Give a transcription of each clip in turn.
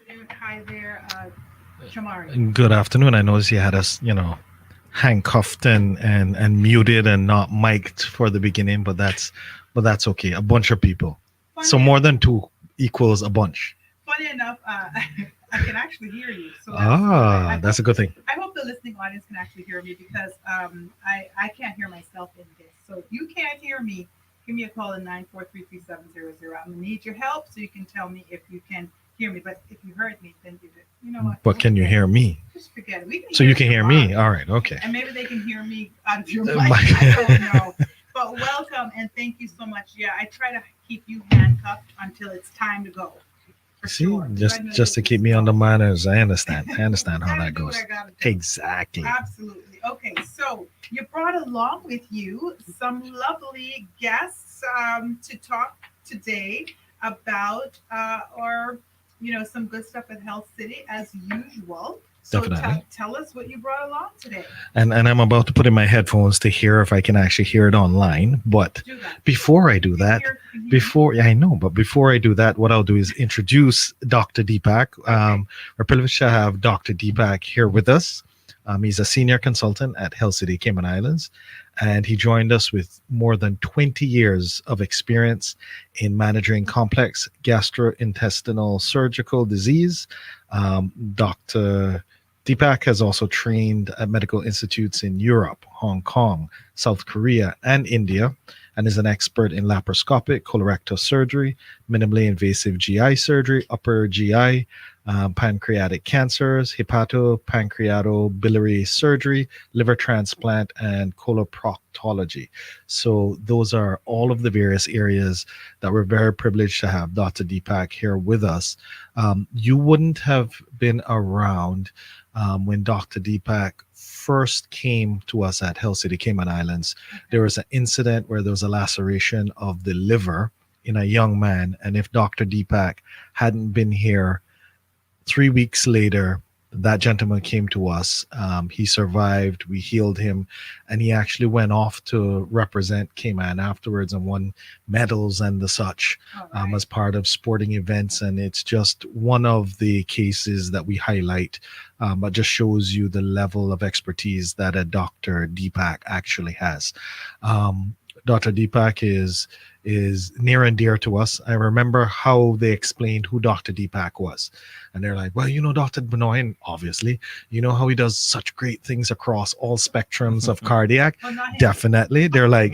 afternoon. Hi there, Shamari. Good afternoon. I noticed you had us, handcuffed and muted and not mic'd for the beginning, but that's okay. A bunch of people, so Funny, more than two equals a bunch. funny enough, I can actually hear you, so that's good. That's a good thing. I hope the listening audience can actually hear me because I can't hear myself in this. So if you can't hear me, give me a call at 943-3700. I'm gonna need your help so you can tell me if you can hear me. But if you heard me, then you know what? But can you hear me? Just forget it. We can So hear you can hear me. Shamari. All right. Okay. And maybe they can hear me out of your mic. My- I don't know. But welcome and thank you so much. Yeah, I try to keep you handcuffed until it's time to go. For See, sure. just to keep me on the manners. I understand. I understand how Gotta that do what goes. I gotta do. Exactly. Absolutely. Okay, so you brought along with you some lovely guests to talk today about or some good stuff at Health City as usual. So Definitely. tell us what you brought along today. And I'm about to put in my headphones to hear if I can actually hear it online. But Do that. before I do that, yeah, I know. But before I do that, what I'll do is introduce Dr. Deepak. We're privileged to have Dr. Deepak here with us. He's a senior consultant at Health City, Cayman Islands, and he joined us with more than 20 years of experience in managing complex gastrointestinal surgical disease. Dr. Deepak has also trained at medical institutes in Europe, Hong Kong, South Korea, and India, and is an expert in laparoscopic colorectal surgery, minimally invasive GI surgery, upper GI, pancreatic cancers, hepatopancreatobiliary surgery, liver transplant, and coloproctology. So those are all of the various areas that we're very privileged to have Dr. Deepak here with us. You wouldn't have been around when Dr. Deepak first came to us at Hill City, Cayman Islands. There was an incident where there was a laceration of the liver in a young man. And if Dr. Deepak hadn't been here 3 weeks later, that gentleman came to us. He survived. We healed him, and he actually went off to represent Cayman afterwards and won medals and the such as part of sporting events. And it's just one of the cases that we highlight, but just shows you the level of expertise that a Dr. Deepak actually has. Dr. Deepak is near and dear to us. I remember how they explained who Dr. Deepak was. And they're like, well, Dr. Benoit, and obviously, how he does such great things across all spectrums of cardiac. Definitely. They're like,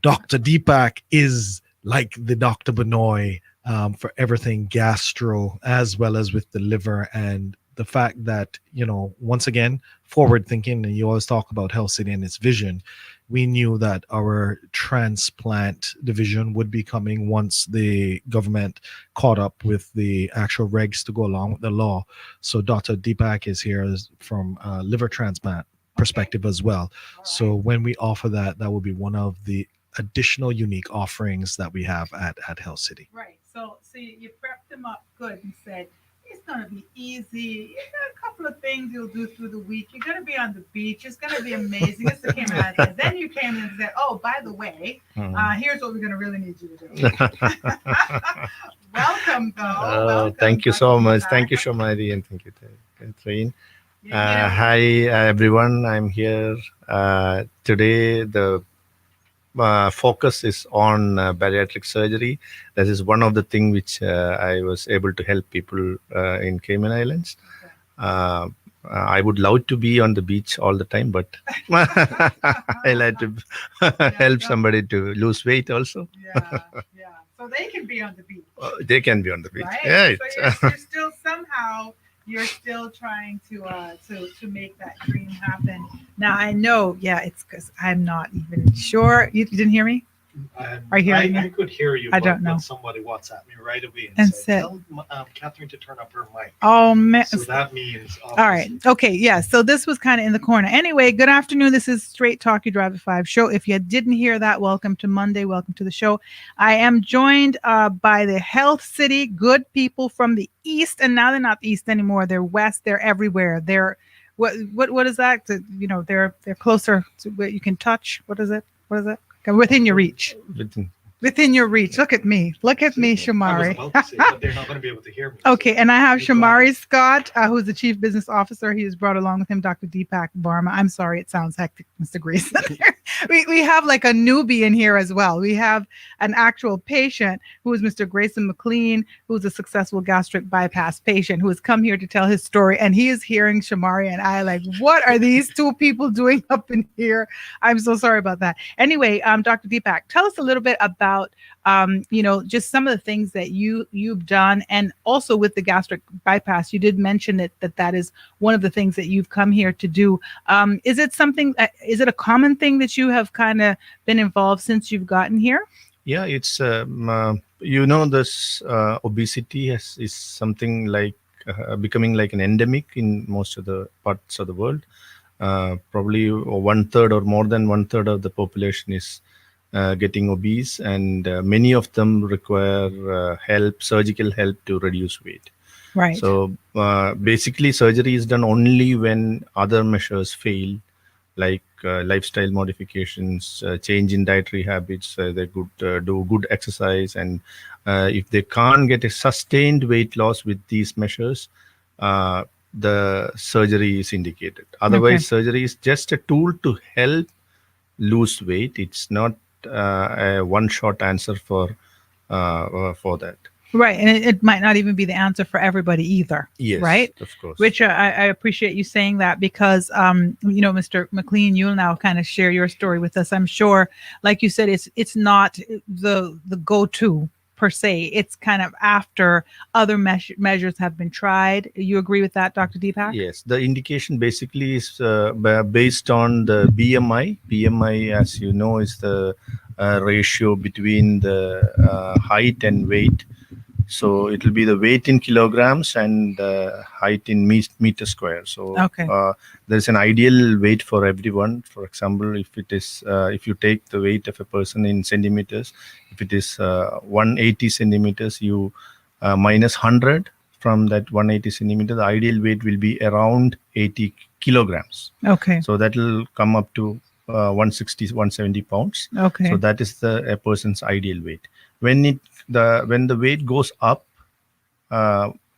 Dr. Deepak is like the Dr. Benoit for everything gastro, as well as with the liver. And the fact that, once again, forward thinking, and you always talk about Health City and its vision. We knew that our transplant division would be coming once the government caught up with the actual regs to go along with the law. So Dr. Deepak is here from a liver transplant perspective as well. So when we offer that, that will be one of the additional unique offerings that we have at Health City. Right. So you prepped them up good and said, it's going to be easy. You got a couple of things you'll do through the week. You're going to be on the beach. It's going to be amazing. This came out. And then you came in and said, oh, by the way, here's what we're going to really need you to do. Welcome, though. Welcome. Thank you so much. Thank you, Shomari, and thank you, Catherine. Hi, everyone. I'm here. Today, the focus is on bariatric surgery. That is one of the things which I was able to help people in Cayman Islands. I would love to be on the beach all the time, but I like to help somebody to lose weight also. Yeah. So they can be on the beach. They can be on the beach. Right? Yeah. So you're still somehow. You're still trying to make that dream happen. Now I know, it's because I'm not even sure. You didn't hear me? Are you hearing me? I could hear you. I don't know. But somebody WhatsApp me right away and said, tell Catherine to turn up her mic. Oh man! So that means. All right. Okay. Yeah. So this was kind of in the corner. Anyway, good afternoon. This is Straight Talk You Drive at 5 show. If you didn't hear that, welcome to Monday. Welcome to the show. I am joined by the Health City good people from the East, and now they're not the East anymore. They're West. They're everywhere. They're what is that? They're closer to where you can touch. What is it? Within your reach. Within your reach. Look at me. Look at me, I was Shamari. about to say, but they're not going to be able to hear me. Okay, and I have You got Shamari Scott, who's the Chief Business Officer. He has brought along with him Dr. Deepak Varma. I'm sorry, it sounds hectic, Mr. Grayson. we have like a newbie in here as well. We have an actual patient who is Mr. Grayson McLean, who's a successful gastric bypass patient who has come here to tell his story. And he is hearing Shamari and I like, what are these two people doing up in here? I'm so sorry about that. Anyway, Dr. Deepak, tell us a little bit about just some of the things that you've done, and also with the gastric bypass. You did mention that is one of the things that you've come here to do. Is it something? Is it a common thing that you have kind of been involved since you've gotten here? Yeah, it's this obesity is something like becoming like an endemic in most of the parts of the world. Probably one third or more than one third of the population is getting obese, and many of them require surgical help to reduce weight. Right. So basically, surgery is done only when other measures fail, like lifestyle modifications, change in dietary habits. They could do good exercise, and if they can't get a sustained weight loss with these measures, the surgery is indicated. Otherwise, surgery is just a tool to help lose weight. It's not a one-shot answer for that. Right, and it might not even be the answer for everybody either. Yes, right, of course. Which I appreciate you saying that, because Mr. McLean, you'll now kind of share your story with us. I'm sure, like you said, it's not the go-to per se. It's kind of after other measures have been tried. You agree with that, Dr. Deepak? Yes, the indication basically is based on the BMI. BMI, as you know, is the ratio between the height and weight. So it will be the weight in kilograms and height in meter square. So there's an ideal weight for everyone. For example, if you take the weight of a person in centimeters, if it is 180 centimeters, you minus 100 from that 180 centimeters, the ideal weight will be around 80 kilograms. Okay. So that will come up to 160, 170 pounds. Okay. So that is a person's ideal weight. When the weight goes up,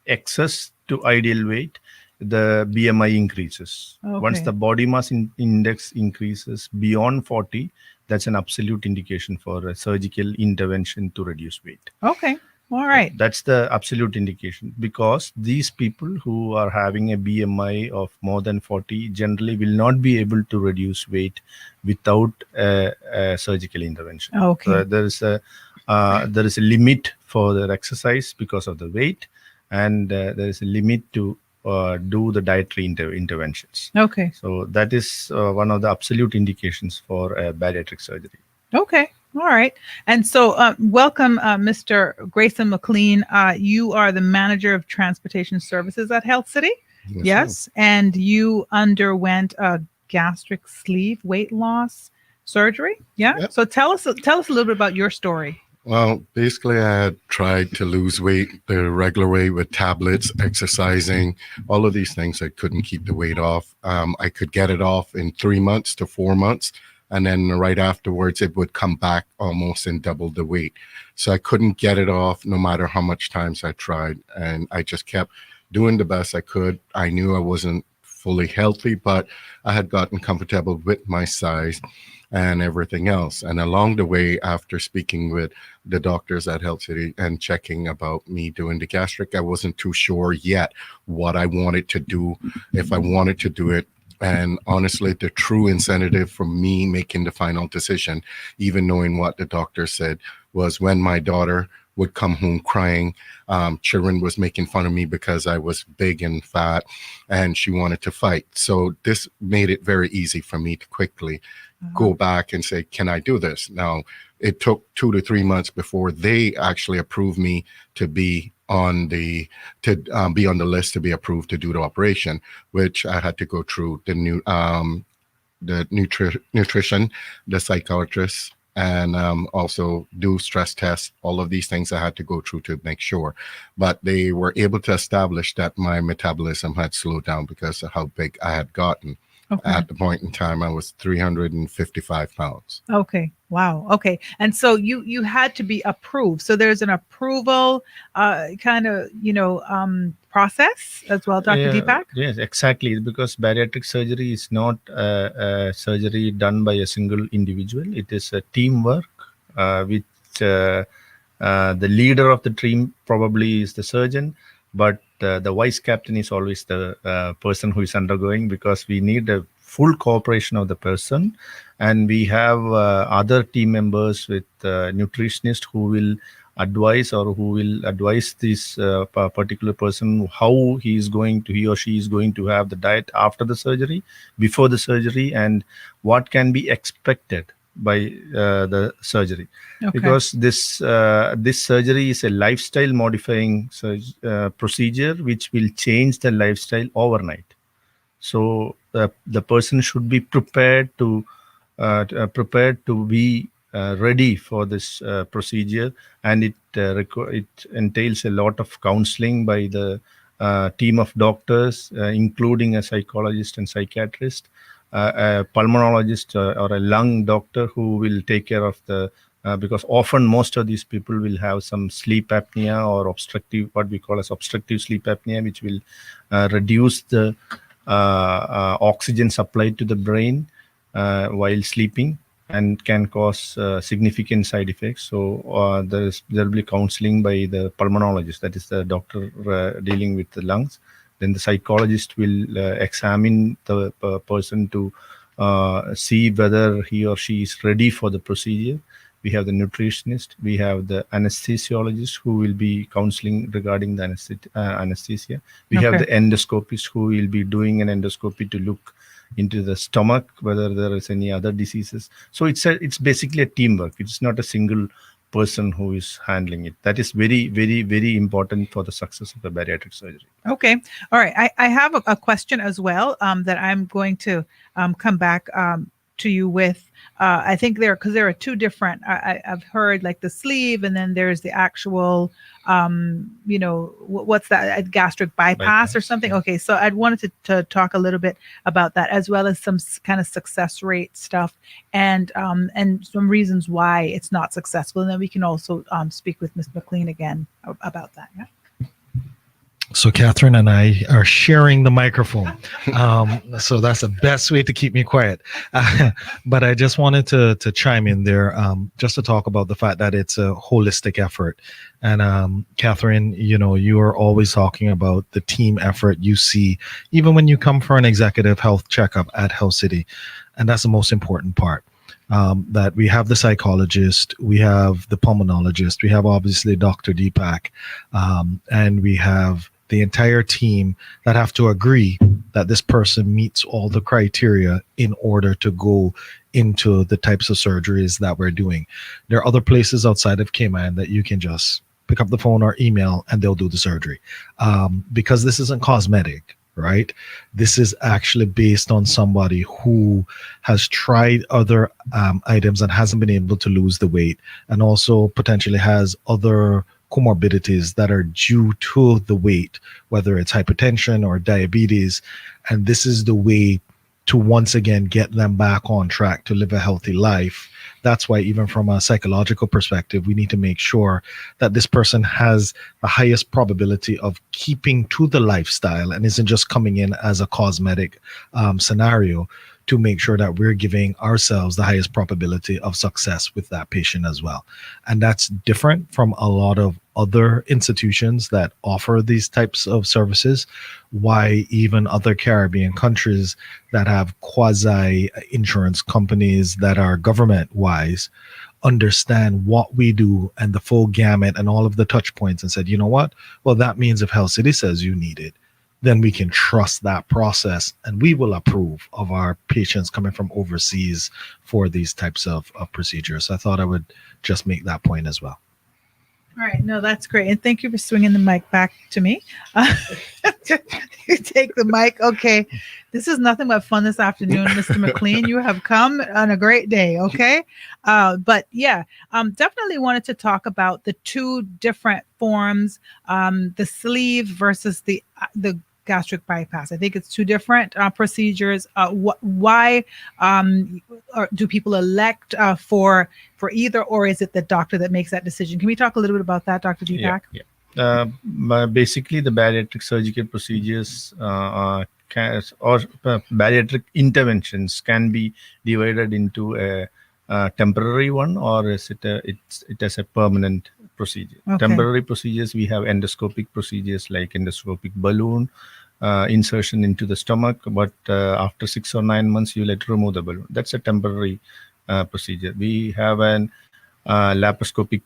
excess to ideal weight, the BMI increases. Okay. Once the body mass index increases beyond 40, that's an absolute indication for a surgical intervention to reduce weight. Okay. All right. That's the absolute indication, because these people who are having a BMI of more than 40 generally will not be able to reduce weight without a surgical intervention. Okay. So there is a limit for their exercise because of the weight, and there is a limit to do the dietary interventions. Okay. So that is one of the absolute indications for bariatric surgery. Okay. All right. And so welcome, Mr. Grayson McLean. You are the manager of transportation services at Health City. Yes. And you underwent a gastric sleeve weight loss surgery. Yeah. Yep. So tell us a little bit about your story. Well, basically, I had tried to lose weight the regular way with tablets, exercising, all of these things. I couldn't keep the weight off. I could get it off in 3 months to 4 months. And then right afterwards, it would come back almost and double the weight. So I couldn't get it off no matter how much times I tried. And I just kept doing the best I could. I knew I wasn't fully healthy, but I had gotten comfortable with my size and everything else. And along the way, after speaking with the doctors at Health City and checking about me doing the gastric, I wasn't too sure yet what I wanted to do, if I wanted to do it. And honestly, the true incentive for me making the final decision, even knowing what the doctor said, was when my daughter would come home crying. Sharon was making fun of me because I was big and fat, and she wanted to fight. So this made it very easy for me to quickly go back and say, can I do this? Now, it took 2 to 3 months before they actually approved me to be on the list to be approved to do the operation, which I had to go through the nutrition, the psychiatrist, and also do stress tests. All of these things I had to go through to make sure. But they were able to establish that my metabolism had slowed down because of how big I had gotten. Okay. At the point in time, I was 355 pounds. Okay. Wow. Okay. And so you had to be approved. So there's an approval kind of process as well, Dr. Deepak. Yes, exactly. Because bariatric surgery is not a surgery done by a single individual. It is a teamwork, which the leader of the team probably is the surgeon, but the vice captain is always the person who is undergoing, because we need a full cooperation of the person, and we have other team members with nutritionists who will advise this particular person how he or she is going to have the diet after the surgery, before the surgery, and what can be expected by the surgery. Okay. Because this surgery is a lifestyle modifying procedure which will change the lifestyle overnight. So the person should be prepared to be ready for this procedure, and it entails a lot of counseling by the team of doctors, including a psychologist and psychiatrist, a pulmonologist or a lung doctor who will take care of the because often most of these people will have some sleep apnea or what we call as obstructive sleep apnea, which will reduce the oxygen supply to the brain while sleeping, and can cause significant side effects. So there will be counseling by the pulmonologist, that is the doctor dealing with the lungs. Then the psychologist will examine the person to see whether he or she is ready for the procedure. We have the nutritionist, we have the anesthesiologist who will be counseling regarding the anesthesia. We have the endoscopist who will be doing an endoscopy to look into the stomach whether there is any other diseases. So it's basically a teamwork. It's not a single person who is handling it. That is very, very, very important for the success of a bariatric surgery. Okay. All right. I have a question as well that I'm going to come back to you with. I think there are two different, I've heard like the sleeve, and then there's the actual, what's that, a gastric bypass or something. Yeah. Okay. So I'd wanted to talk a little bit about that, as well as some kind of success rate stuff and some reasons why it's not successful. And then we can also speak with Ms. McLean again about that. Yeah. So Catherine and I are sharing the microphone. So that's the best way to keep me quiet. But I just wanted to chime in there just to talk about the fact that it's a holistic effort. And Catherine, you are always talking about the team effort you see, even when you come for an executive health checkup at Health City. And that's the most important part. That we have the psychologist, we have the pulmonologist, we have obviously Dr. Deepak, and we have the entire team that have to agree that this person meets all the criteria in order to go into the types of surgeries that we're doing. There are other places outside of Cayman that you can just pick up the phone or email and they'll do the surgery, because this isn't cosmetic. Right? This is actually based on somebody who has tried other items and hasn't been able to lose the weight, and also potentially has other comorbidities that are due to the weight, whether it's hypertension or diabetes. And this is the way to once again get them back on track to live a healthy life. That's why even from a psychological perspective, we need to make sure that this person has the highest probability of keeping to the lifestyle and isn't just coming in as a cosmetic scenario, to make sure that we're giving ourselves the highest probability of success with that patient as well. And that's different from a lot of other institutions that offer these types of services. Why even other Caribbean countries that have quasi insurance companies that are government wise understand what we do and the full gamut and all of the touch points, and said, you know what? Well, that means if Health City says you need it, then we can trust that process, and we will approve of our patients coming from overseas for these types of procedures. So I thought I would just make that point as well. All right. No, that's great. And thank you for swinging the mic back to me. You take the mic. Okay. This is nothing but fun this afternoon, Mr. McLean. You have come on a great day. Okay. But yeah, definitely wanted to talk about the two different forms, the sleeve versus the gastric bypass? I think it's two different procedures. Why do people elect for either, or is it the doctor that makes that decision? Can we talk a little bit about that, Dr. Deepak? Basically, the bariatric surgical procedures or bariatric interventions can be divided into a temporary one, or is it as a permanent procedure. Okay. Temporary procedures, we have endoscopic procedures like endoscopic balloon insertion into the stomach, but after 6 or 9 months you let remove the balloon. That's a temporary procedure. We have an laparoscopic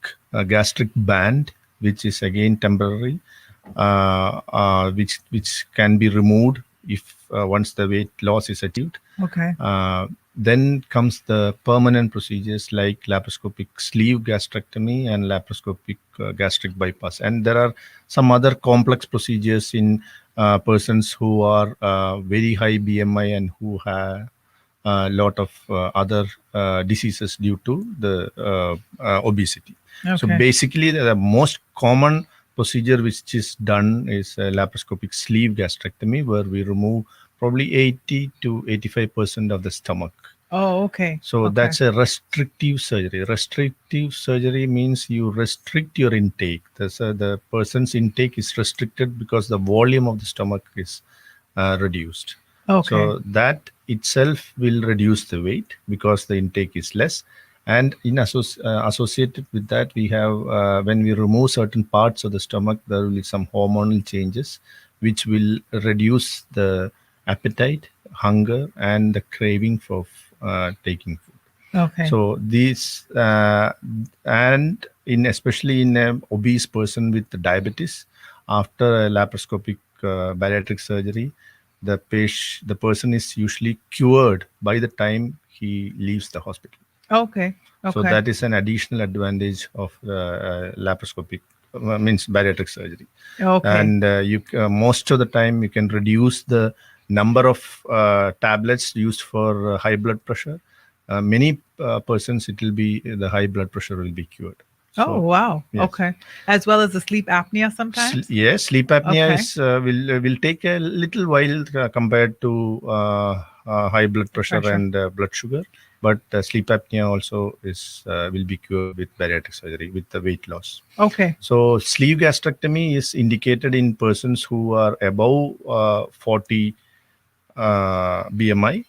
gastric band, which is again temporary, which can be removed if once the weight loss is achieved. Okay. Then comes the permanent procedures like laparoscopic sleeve gastrectomy and laparoscopic gastric bypass. And there are some other complex procedures in persons who are very high BMI and who have a lot of other diseases due to the obesity. Okay. So basically, the most common procedure which is done is laparoscopic sleeve gastrectomy, where we remove probably 80 to 85% of the stomach. Oh, okay. So okay. that's a restrictive surgery. Restrictive surgery means you restrict your intake. The person's intake is restricted because the volume of the stomach is reduced. Okay. So that itself will reduce the weight because the intake is less. And in associated with that, we have when we remove certain parts of the stomach, there will be some hormonal changes which will reduce the appetite, hunger, and the craving for taking food. Okay. So these and especially in an obese person with diabetes, after a laparoscopic bariatric surgery, the person is usually cured by the time he leaves the hospital. Okay. So that is an additional advantage of laparoscopic means bariatric surgery. Okay. And you most of the time you can reduce the number of tablets used for high blood pressure. Many persons, it will be the high blood pressure will be cured. Oh, wow. Yes. Okay. As well as the sleep apnea sometimes? Yes, sleep apnea Okay. is will take a little while compared to high blood pressure and blood sugar. But sleep apnea also is will be cured with bariatric surgery with the weight loss. Okay. So sleeve gastrectomy is indicated in persons who are above 40 BMI.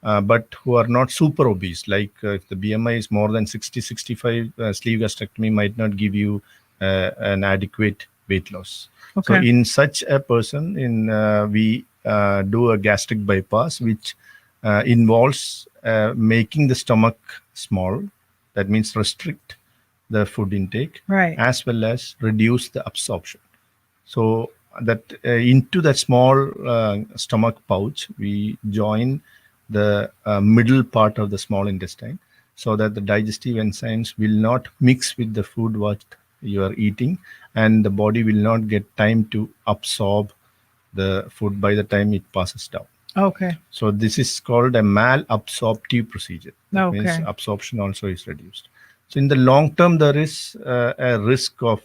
But who are not super obese, like if the BMI is more than 60, 65, sleeve gastrectomy might not give you an adequate weight loss. Okay. So in such a person, we do a gastric bypass, which involves making the stomach small. That means restrict the food intake, right, as well as reduce the absorption. So that into that small stomach pouch, we join the middle part of the small intestine, so that the digestive enzymes will not mix with the food what you are eating, and the body will not get time to absorb the food by the time it passes down. Okay. So this is called a malabsorptive procedure. That Okay. means absorption also is reduced. So in the long term, there is a risk of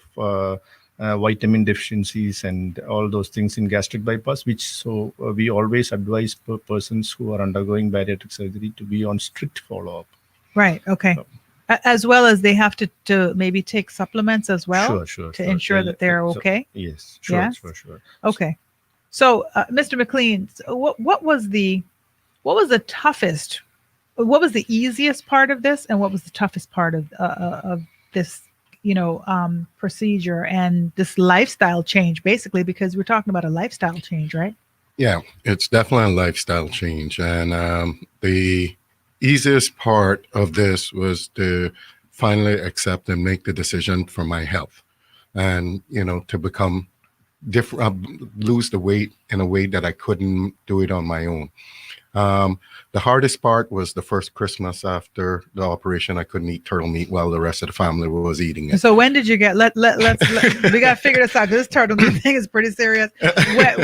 vitamin deficiencies and all those things in gastric bypass, which we always advise persons who are undergoing bariatric surgery to be on strict follow-up. Right. Okay. So, as well as they have to maybe take supplements as well sure, to ensure that they're okay. Yes, sure, Yes? sure. Okay. So, Mr. McLean, what was the toughest? What was the easiest part of this, and what was the toughest part of this? Procedure and this lifestyle change, basically, because we're talking about a lifestyle change, right? Yeah, it's definitely a lifestyle change. And the easiest part of this was to finally accept and make the decision for my health and, to become different, lose the weight in a way that I couldn't do it on my own. The hardest part was the first Christmas after the operation. I couldn't eat turtle meat while the rest of the family was eating it. So when did you get? Let's we got to figure this out, because this turtle meat thing is pretty serious.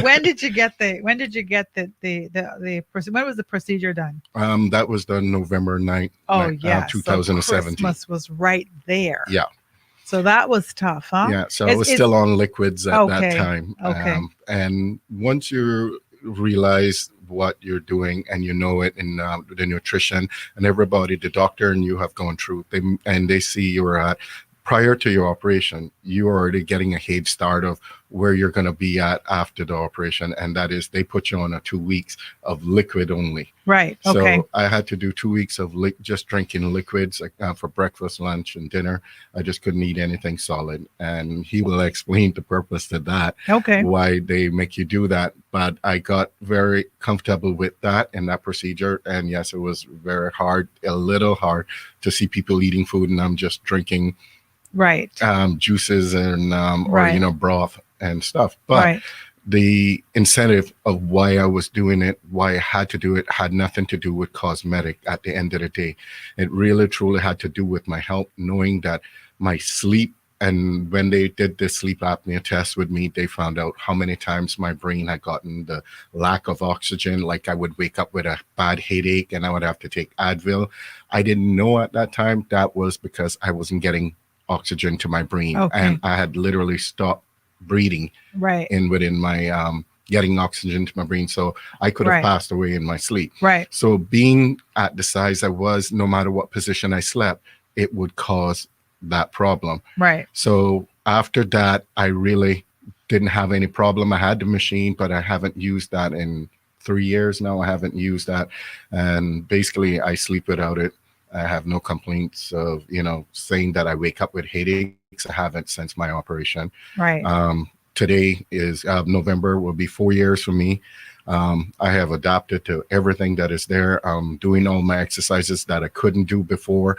When did you get the? When did you get the? When was the procedure done? That was done November 9th. Oh yeah, 2017. So Christmas was right there. Yeah. So that was tough, huh? Yeah, so I was still on liquids at that time. Okay. And once you realize what you're doing and you know it in the nutrition and everybody, the doctor and you have gone through, they see you're at, prior to your operation, you're already getting a head start of where you're going to be at after the operation. And that is, they put you on a 2 weeks of liquid only. Right. So Okay. I had to do 2 weeks of just drinking liquids for breakfast, lunch, and dinner. I just couldn't eat anything solid. And he will explain the purpose to that, Okay. why they make you do that. But I got very comfortable with that and that procedure. And yes, it was very hard, a little hard to see people eating food and I'm just drinking Right. juices and Right. or broth and stuff. But Right. the incentive of why I was doing it, why I had to do it, had nothing to do with cosmetic at the end of the day. It really truly had to do with my health, knowing that my sleep, and when they did the sleep apnea test with me, they found out how many times my brain had gotten the lack of oxygen. Like I would wake up with a bad headache and I would have to take Advil. I didn't know at that time that was because I wasn't getting oxygen to my brain. Okay. And I had literally stopped breathing Right. within my getting oxygen to my brain, so I could have Right. passed away in my sleep. Right. So being at the size I was, no matter what position I slept, it would cause that problem. Right. So after that, I really didn't have any problem. I had the machine, but I haven't used that in 3 years now. I haven't used that, and basically I sleep without it. I have no complaints of, saying that I wake up with headaches. I haven't since my operation. Right. Today is November, will be 4 years for me. I have adapted to everything that is there. Doing all my exercises that I couldn't do before,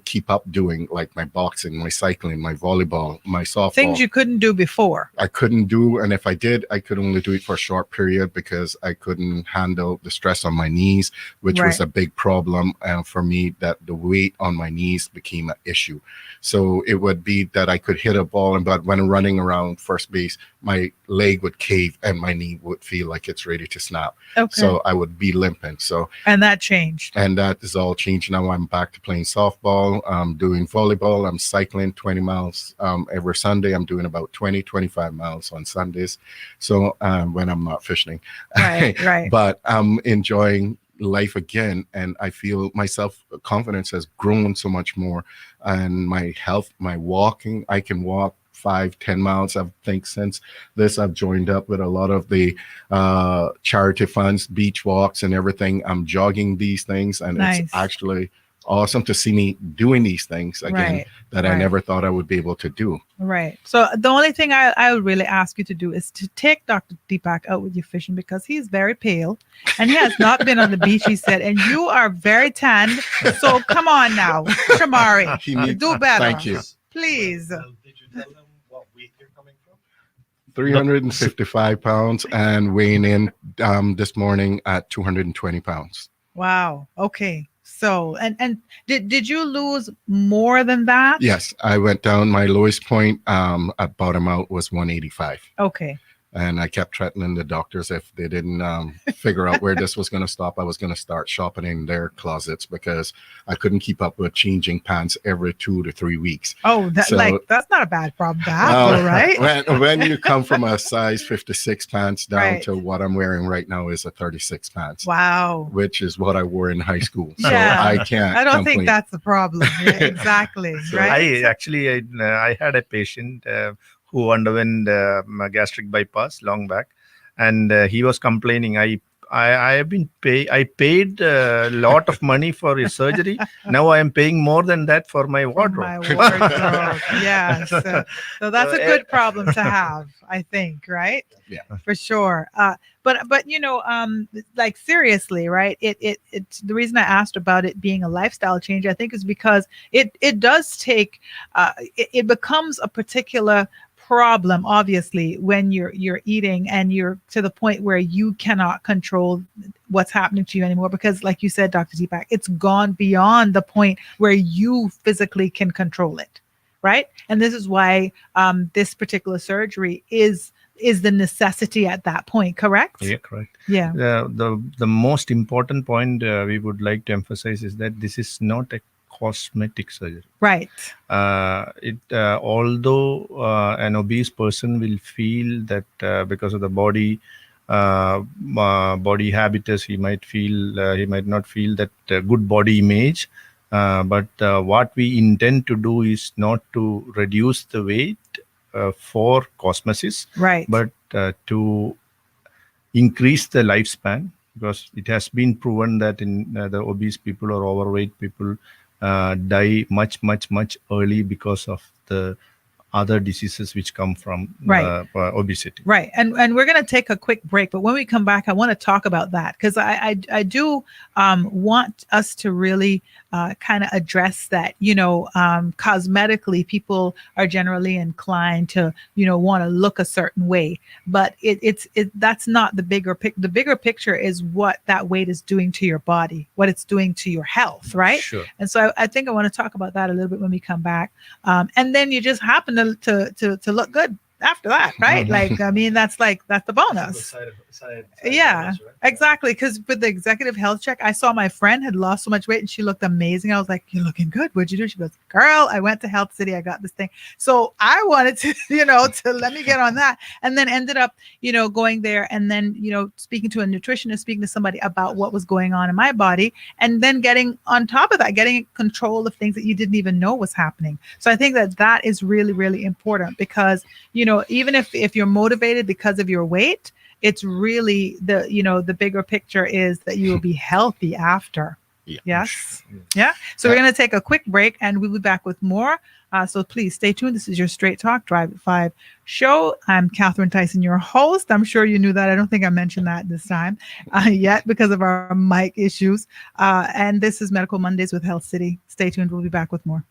keep up doing, like my boxing, my cycling, my volleyball, my softball. Things you couldn't do before. I couldn't do, and if I did, I could only do it for a short period because I couldn't handle the stress on my knees, which was Right. a big problem for me, that the weight on my knees became an issue. So it would be that I could hit a ball, but when running around first base, my leg would cave and my knee would feel like it's ready to snap. Okay. So I would be limping. So, And that changed. and that is all changed. Now I'm back to playing softball. I'm doing volleyball. I'm cycling 20 miles every Sunday. I'm doing about 25 miles on Sundays. So when I'm not fishing. Right. Right. But I'm enjoying life again. And I feel myself confidence has grown so much more. And my health, my walking, I can walk 5-10 miles. I think since this, I've joined up with a lot of the charity funds, beach walks and everything. I'm jogging these things, and Nice. it's actually awesome to see me doing these things again Right. that I Right. never thought I would be able to do. Right. So the only thing I would really ask you to do is to take Dr. Deepak out with you fishing, because he's very pale and he has not been on the beach, he said, and you are very tanned. So come on now, Shamari, He needs- do better. Thank you. Please. Did you tell them what weight you're coming from? 355 pounds and weighing in this morning at 220 pounds. Wow. Okay. So and did you lose more than that? Yes, I went down. My lowest point at bottom out was 185. Okay. And I kept threatening the doctors if they didn't figure out where this was going to stop, I was going to start shopping in their closets, because I couldn't keep up with changing pants every 2 to 3 weeks. Oh, So- that's not a bad problem to have, though, right? When you come from a size 56 pants down Right. to what I'm wearing right now is a 36 pants, Wow. which is what I wore in high school. So Yeah. I can't. I don't complain. think that's the problem. Yeah, exactly. So right. I had a patient who underwent gastric bypass long back, and he was complaining. I have been I paid a lot of money for his surgery. Now I am paying more than that for my wardrobe. My wardrobe. Yes. So that's a good problem to have, I think, right? Yeah. For sure. But like seriously, right? It's the reason I asked about it being a lifestyle change, I think, is because it does take it becomes a particular problem, obviously, when you're eating and you're to the point where you cannot control what's happening to you anymore, because like you said, Dr. Deepak, it's gone beyond the point where you physically can control it, right? And this is why this particular surgery is the necessity at that point, correct? Yeah, correct. Yeah. The most important point we would like to emphasize is that this is not a cosmetic surgery. Right. Although an obese person will feel that because of the body habitus, he might not feel that good body image. But what we intend to do is not to reduce the weight for cosmesis, Right. but to increase the lifespan, because it has been proven that in the obese people or overweight people die much early because of the other diseases which come from Right. obesity. Right. And we're going to take a quick break, but when we come back, I want to talk about that because I do want us to really kind of address that, cosmetically people are generally inclined to, want to look a certain way, but that's not the bigger the bigger picture is what that weight is doing to your body, what it's doing to your health. Right. Sure. And so I think I want to talk about that a little bit when we come back. And then you just happen to look good after that, right? Like, I mean, that's the bonus. Yeah, bonus, right? Exactly. Because with the executive health check, I saw my friend had lost so much weight and she looked amazing. I was like, "You're looking good. What'd you do?" She goes, "Girl, I went to Health City. I got this thing." So I wanted to, to let me get on that, and then ended up, going there and then, speaking to a nutritionist, speaking to somebody about what was going on in my body, and then getting on top of that, getting control of things that you didn't even know was happening. So I think that is really, really important because, even if you're motivated because of your weight, it's really the bigger picture is that you will be healthy after. Yeah. Yes. Yeah. So we're going to take a quick break and we'll be back with more. So please stay tuned. This is your Straight Talk Drive at 5 show. I'm Catherine Tyson, your host. I'm sure you knew that. I don't think I mentioned that this time yet because of our mic issues. And this is Medical Mondays with Health City. Stay tuned. We'll be back with more.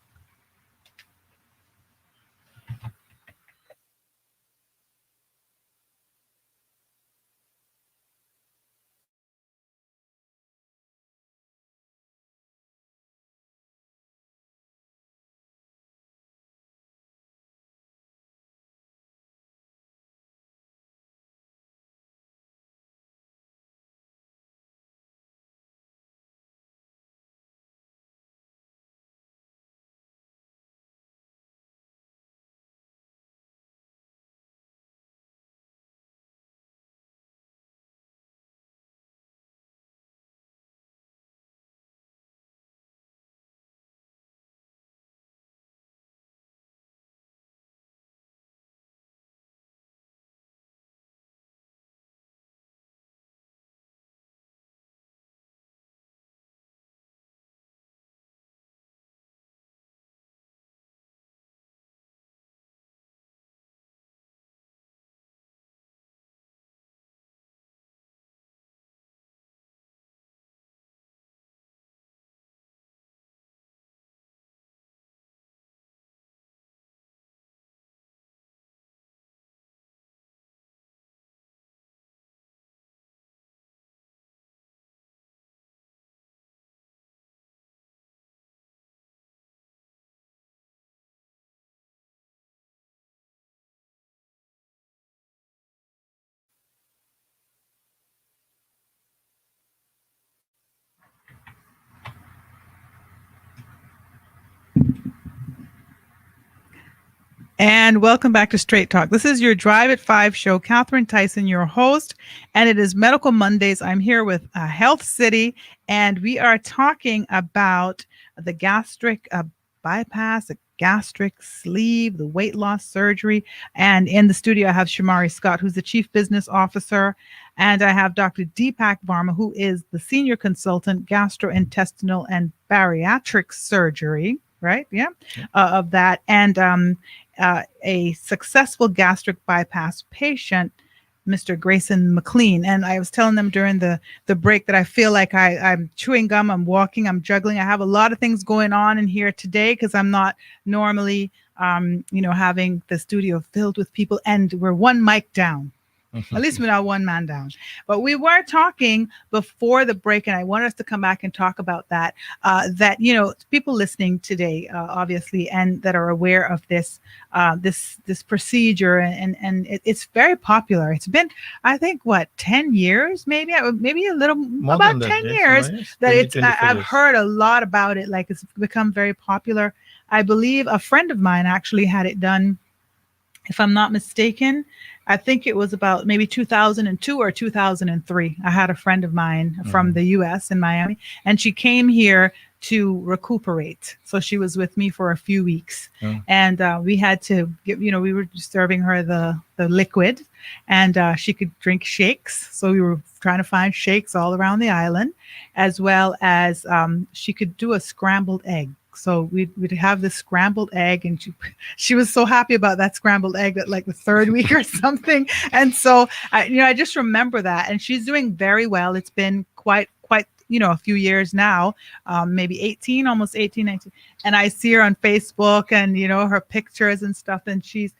And welcome back to Straight Talk. This is your Drive at 5 show. Catherine Tyson, your host, and it is Medical Mondays. I'm here with Health City, and we are talking about the gastric bypass, the gastric sleeve, the weight loss surgery. And in the studio, I have Shamari Scott, who's the Chief Business Officer, and I have Dr. Deepak Varma, who is the Senior Consultant, Gastrointestinal and Bariatric Surgery, right? Yeah, of that. And a successful gastric bypass patient, Mr. Grayson McLean. And I was telling them during the break that I feel like I'm chewing gum, I'm walking, I'm juggling. I have a lot of things going on in here today because I'm not normally, having the studio filled with people and we're one mic down. At least we're not one man down. But we were talking before the break, and I want us to come back and talk about that. That people listening today, obviously, and that are aware of this procedure, and it's very popular. It's been, I think, what, 10 years, maybe a little More about than that, 10 yes, years yes, that 20, it's. 25 I've years. heard a lot about it. Like, it's become very popular. I believe a friend of mine actually had it done, if I'm not mistaken. I think it was about maybe 2002 or 2003. I had a friend of mine from the US in Miami, and she came here to recuperate. So she was with me for a few weeks, and we had to we were serving her the liquid, and she could drink shakes. So we were trying to find shakes all around the island, as well as she could do a scrambled egg. So we'd have this scrambled egg, and she was so happy about that scrambled egg that like the third week or something. And so I just remember that, and she's doing very well. It's been quite a few years now, maybe 18, almost 18, 19. And I see her on Facebook, and her pictures and stuff, and she's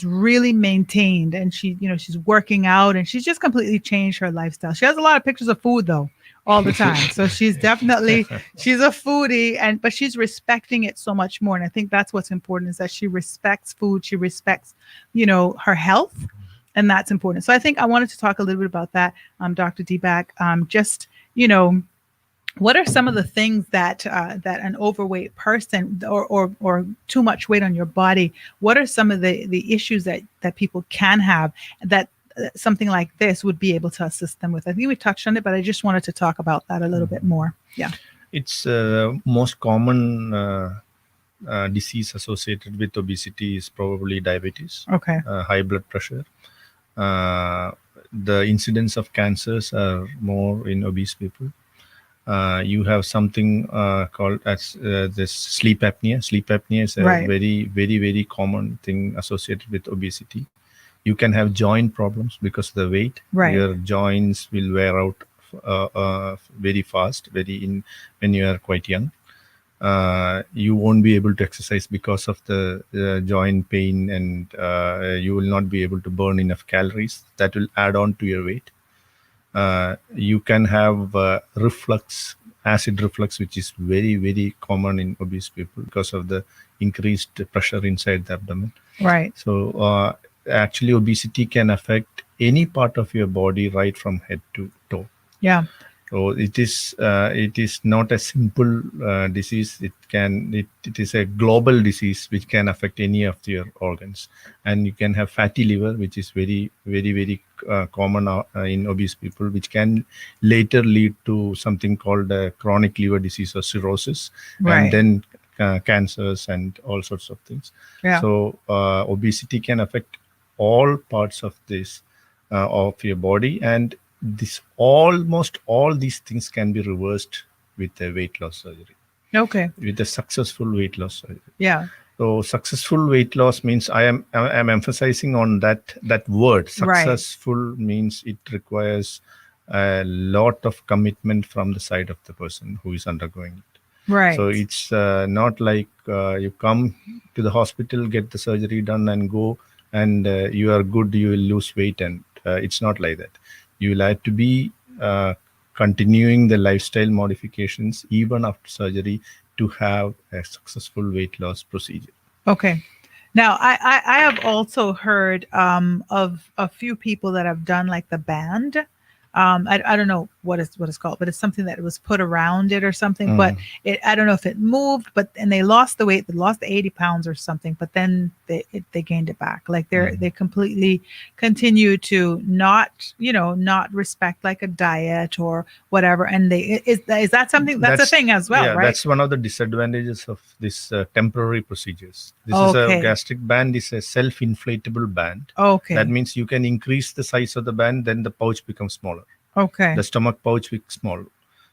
really maintained, and she's working out, and she's just completely changed her lifestyle. She has a lot of pictures of food though, all the time. So she's a foodie, but she's respecting it so much more. And I think that's what's important, is that she respects food. She respects, her health, and that's important. So I think I wanted to talk a little bit about that, Dr. Deepak. What are some of the things that an overweight person or too much weight on your body, what are some of the issues that people can have that something like this would be able to assist them with? I think we touched on it, but I just wanted to talk about that a little bit more. Yeah. It's most common disease associated with obesity is probably diabetes. Okay. High blood pressure. The incidence of cancers are more in obese people. You have something called as this sleep apnea. Sleep apnea is a very, very, very common thing associated with obesity. You can have joint problems because of the weight. Your joints will wear out very fast, when you are quite young. You won't be able to exercise because of the joint pain, and you will not be able to burn enough calories. That will add on to your weight. You can have acid reflux, which is very, very common in obese people because of the increased pressure inside the abdomen. Right. So actually, obesity can affect any part of your body, right from head to toe. Yeah. So it is not a simple disease. It is a global disease which can affect any of your organs. And you can have fatty liver, which is very, very, very common in obese people, which can later lead to something called chronic liver disease or cirrhosis, and then cancers and all sorts of things. Yeah. So obesity can affect all parts of this of your body, and almost all these things can be reversed with a weight loss surgery. Okay. With a successful weight loss surgery. Yeah. So successful weight loss means I'm emphasizing on that word. Successful means it requires a lot of commitment from the side of the person who is undergoing it. Right. So it's not like you come to the hospital, get the surgery done, and go, and you are good, you will lose weight, and it's not like that. You will have to be continuing the lifestyle modifications even after surgery to have a successful weight loss procedure. Okay. Now, I have also heard of a few people that have done like the band. I don't know what it's called, but it's something that was put around it or something. But I don't know if it moved, and they lost the weight. They lost the 80 pounds or something, but then they gained it back. Like they completely continue to not respect like a diet or whatever. And is that something that's a thing as well, right? That's one of the disadvantages of this temporary procedures. This is a gastric band is a self-inflatable band. Okay. That means you can increase the size of the band, then the pouch becomes smaller. Okay. The stomach pouch becomes smaller.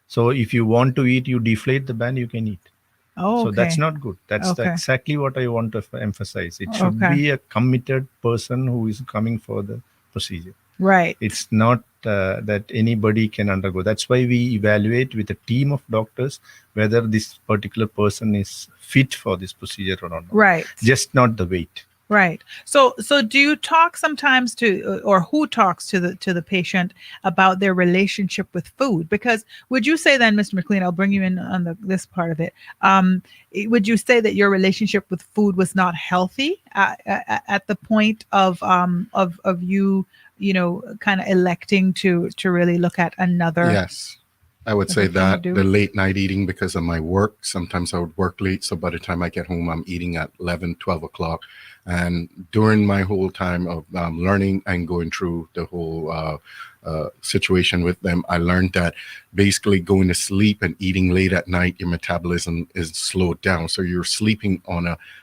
So if you want to eat, you deflate the band, you can eat. Oh, okay. So that's not good. That's exactly what I want to emphasize. It should be a committed person who is coming for the procedure. Right. It's not that anybody can undergo. That's why we evaluate with a team of doctors whether this particular person is fit for this procedure or not. Right. Just not the weight. Right. So do you talk sometimes to, or who talks to the patient about their relationship with food? Because would you say then, Mr. McLean, I'll bring you in on this part of it. Would you say that your relationship with food was not healthy at the point of you, kind of electing to really look at another Yes. I would say thing to that do? the late night eating because of my work, sometimes I would work late. So by the time I get home, I'm eating at 11, 12 o'clock. And during my whole time of learning and going through the whole situation with them, I learned that basically going to sleep and eating late at night, your metabolism is slowed down. So you're sleeping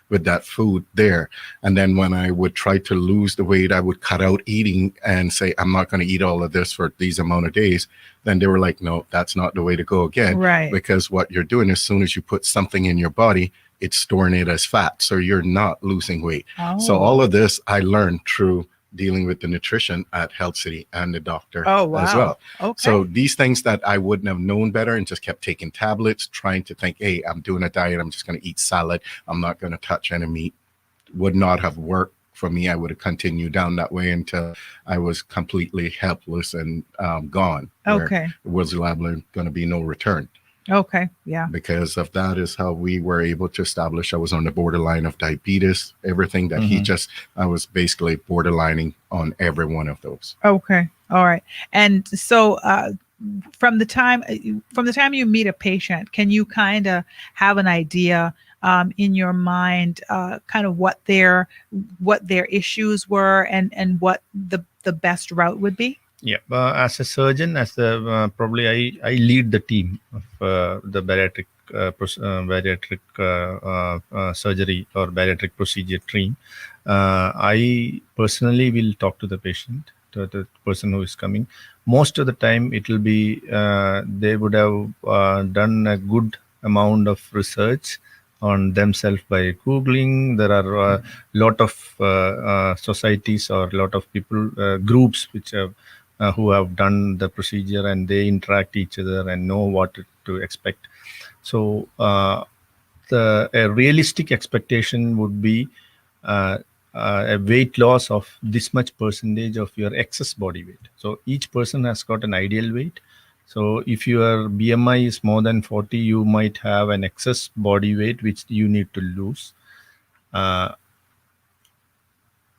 with that food there. And then when I would try to lose the weight, I would cut out eating and say, I'm not going to eat all of this for these amount of days. Then they were like, no, that's not the way to go again. Right. Because what you're doing, as soon as you put something in your body, it's storing it as fat. So you're not losing weight. So all of this I learned through dealing with the nutrition at Health City and the doctor Oh, wow. as well. Okay. So these things that I wouldn't have known better and just kept taking tablets, trying to think, hey, I'm doing a diet. I'm just going to eat salad. I'm not going to touch any meat, would not have worked for me. I would have continued down that way until I was completely helpless and gone. Okay. It was going to be no return. Okay. Yeah. Because of that is how we were able to establish I was on the borderline of diabetes, everything that I was basically borderlining on every one of those. Okay. All right. And so from the time you meet a patient, can you kind of have an idea in your mind kind of what their issues were and what the best route would be? Yeah, as a surgeon, probably I lead the team of the bariatric surgery or bariatric procedure team. I personally will talk to the patient, to the person who is coming. Most of the time, it will be they would have done a good amount of research on themselves by Googling. There are a lot of societies or a lot of people, groups which have who have done the procedure, and they interact each other and know what to expect. So a realistic expectation would be a weight loss of this much percentage of your excess body weight. So each person has got an ideal weight. So if your BMI is more than 40, you might have an excess body weight which you need to lose.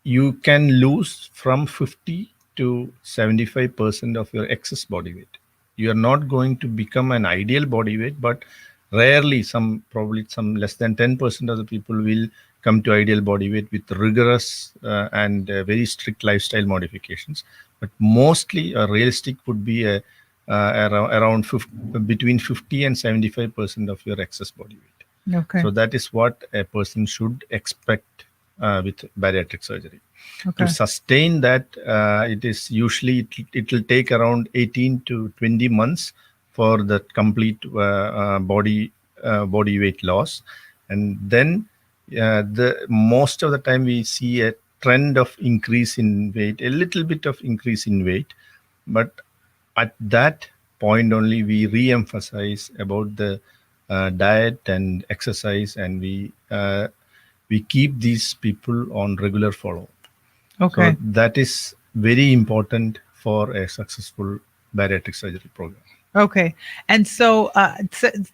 You can lose from 50 to 75% of your excess body weight. You are not going to become an ideal body weight, but rarely, probably some less than 10% of the people will come to ideal body weight with rigorous and very strict lifestyle modifications. But mostly realistic would be around between 50 and 75% of your excess body weight. Okay. So that is what a person should expect with bariatric surgery. Okay. To sustain that, it is usually it will take around 18 to 20 months for the complete body weight loss, and then the most of the time we see a trend of increase in weight, a little bit of increase in weight, but at that point only we re-emphasize about the diet and exercise, and we keep these people on regular follow. Okay. So that is very important for a successful bariatric surgery program. Okay. And so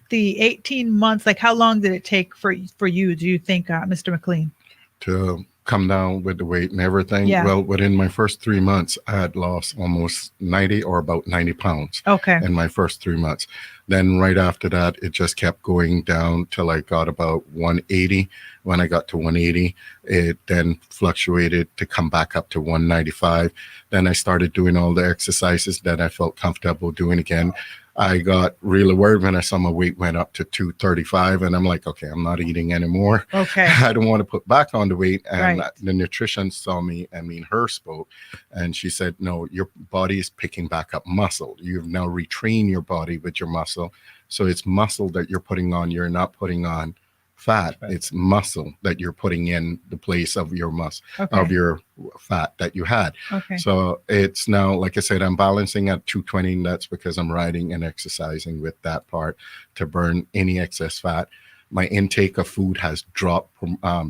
the 18 months, like how long did it take for you, do you think, Mr. McLean? To come down with the weight and everything. Yeah. Well, within my first 3 months, I had lost almost 90 or about 90 pounds. Okay. In my first 3 months. Then right after that, it just kept going down till I got about 180. When I got to 180, it then fluctuated to come back up to 195. Then I started doing all the exercises that I felt comfortable doing again. I got really worried when I saw my weight went up to 235, and I'm like, okay, I'm not eating anymore. Okay. I don't want to put back on the weight. And Right. the nutrition saw me, her spoke, and she said, no, your body is picking back up muscle. You've now retrained your body with your muscle. So it's muscle that you're putting on. You're not putting on fat. It's muscle that you're putting in the place of your Okay. of your fat that you had. Okay. So it's now, like I said, I'm balancing at 220. And that's because I'm riding and exercising with that part to burn any excess fat. My intake of food has dropped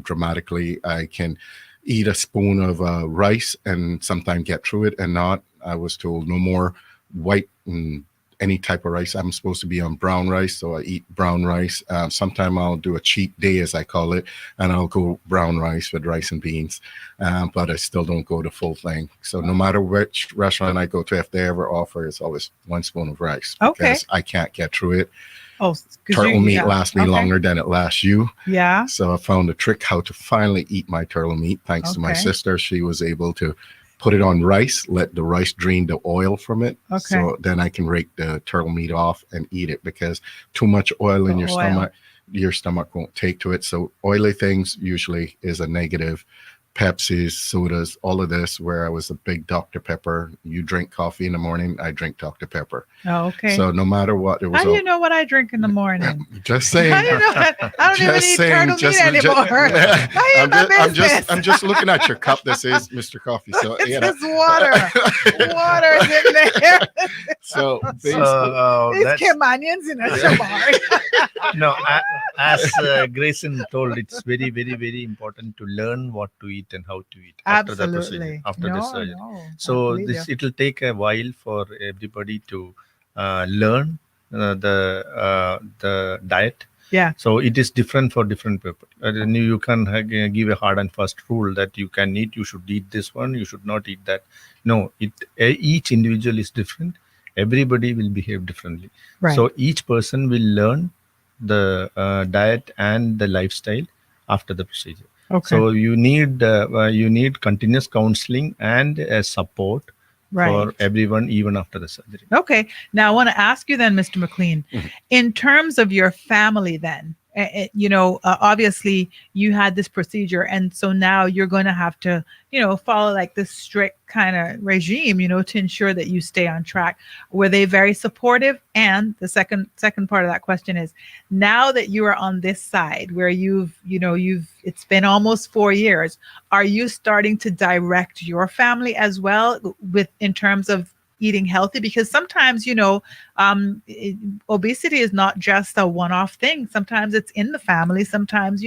dramatically. I can eat a spoon of rice and sometimes get through it and not. I was told no more white and any type of rice. I'm supposed to be on brown rice, so I eat brown rice. Sometime I'll do a cheat day, as I call it, and I'll go brown rice with rice and beans. But I still don't go the full thing. So no matter which restaurant I go to, if they ever offer, it's always one spoon of rice because I can't get through it. Oh, 'cause Turtle meat lasts me longer than it lasts you. Yeah. So I found a trick how to finally eat my turtle meat. Thanks to my sister, she was able to put it on rice, let the rice drain the oil from it. So then I can rake the turtle meat off and eat it, because too much oil in your stomach won't take to it. So oily things usually is a negative. Pepsis, sodas, all of this, where I was a big Dr. Pepper. You drink coffee in the morning, I drink Dr. Pepper. Oh, okay. So no matter what, it was. How do you know what I drink in the morning? Just saying. I don't even eat turtle meat anymore. I'm just looking at your cup. This is Mr. Coffee. So it's just water. Water is in there. So these Caymanians in a shabari. No, as Grayson told, it's very, very, very important to learn what to eat and how to eat after the procedure, after the surgery. So it will take a while for everybody to learn the diet. Yeah. So it is different for different people. You can give a hard and fast rule that you can eat, you should eat this one, you should not eat that. No, each individual is different. Everybody will behave differently. Right. So each person will learn the diet and the lifestyle after the procedure. Okay. So you need continuous counseling and support for everyone, even after the surgery. Okay. Now I want to ask you then, Mr. McLean, in terms of your family then, obviously you had this procedure, and so now you're going to have to, follow like this strict kind of regime, to ensure that you stay on track. Were they very supportive? And the second part of that question is, now that you are on this side where it's been almost 4 years, are you starting to direct your family as well in terms of eating healthy? Because sometimes, obesity is not just a one-off thing. Sometimes it's in the family. Sometimes,